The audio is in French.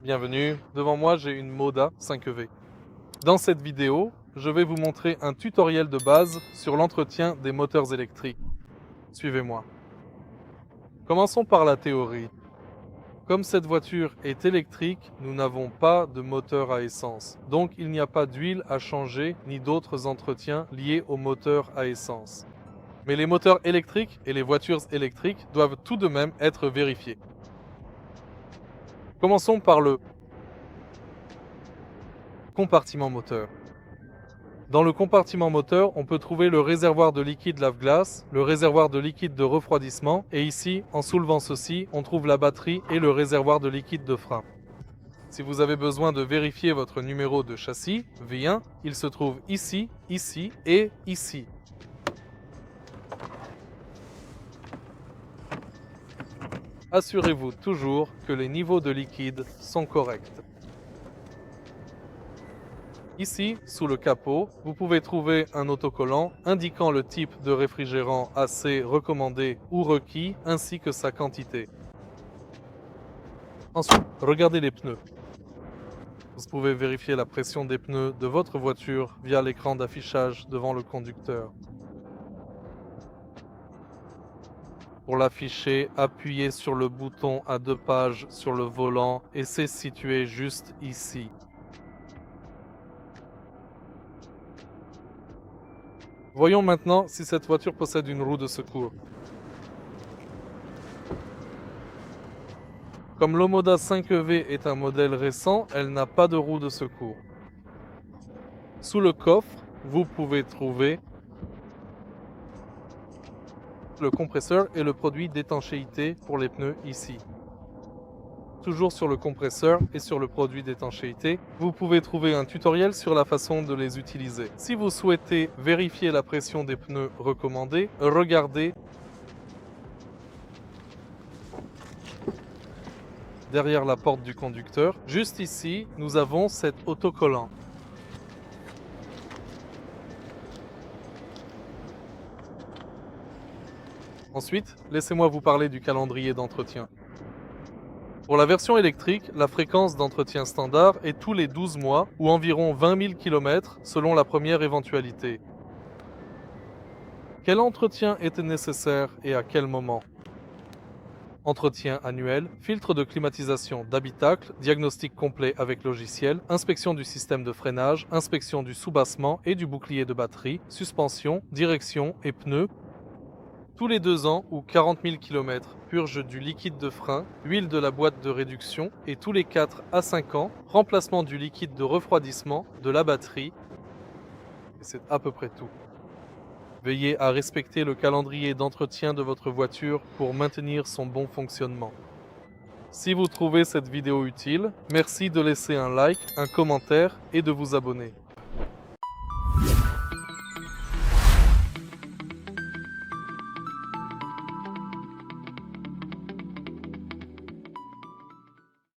Bienvenue, devant moi j'ai une Moda 5EV. Dans cette vidéo, je vais vous montrer un tutoriel de base sur l'entretien des moteurs électriques. Suivez-moi. Commençons par la théorie. Comme cette voiture est électrique, nous n'avons pas de moteur à essence. Donc il n'y a pas d'huile à changer ni d'autres entretiens liés au moteur à essence. Mais les moteurs électriques et les voitures électriques doivent tout de même être vérifiés. Commençons par le compartiment moteur. Dans le compartiment moteur, on peut trouver le réservoir de liquide lave-glace, le réservoir de liquide de refroidissement, et ici, en soulevant ceci, on trouve la batterie et le réservoir de liquide de frein. Si vous avez besoin de vérifier votre numéro de châssis, V1, il se trouve ici, ici et ici. Assurez-vous toujours que les niveaux de liquide sont corrects. Ici, sous le capot, vous pouvez trouver un autocollant indiquant le type de réfrigérant AC recommandé ou requis, ainsi que sa quantité. Ensuite, regardez les pneus. Vous pouvez vérifier la pression des pneus de votre voiture via l'écran d'affichage devant le conducteur. Pour l'afficher, appuyez sur le bouton à 2 pages sur le volant et c'est situé juste ici. Voyons maintenant si cette voiture possède une roue de secours. Comme l'Omoda 5EV est un modèle récent, elle n'a pas de roue de secours. Sous le coffre, vous pouvez trouver le compresseur et le produit d'étanchéité pour les pneus ici. Toujours sur le compresseur et sur le produit d'étanchéité, vous pouvez trouver un tutoriel sur la façon de les utiliser. Si vous souhaitez vérifier la pression des pneus recommandés, regardez derrière la porte du conducteur. Juste ici, nous avons cet autocollant. Ensuite, laissez-moi vous parler du calendrier d'entretien. Pour la version électrique, la fréquence d'entretien standard est tous les 12 mois ou environ 20 000 km selon la première éventualité. Quel entretien était nécessaire et à quel moment? Entretien annuel, filtre de climatisation d'habitacle, diagnostic complet avec logiciel, inspection du système de freinage, inspection du soubassement et du bouclier de batterie, suspension, direction et pneus. Tous les 2 ans ou 40 000 km, purge du liquide de frein, huile de la boîte de réduction et tous les 4 à 5 ans, remplacement du liquide de refroidissement, de la batterie. Et c'est à peu près tout. Veillez à respecter le calendrier d'entretien de votre voiture pour maintenir son bon fonctionnement. Si vous trouvez cette vidéo utile, merci de laisser un like, un commentaire et de vous abonner.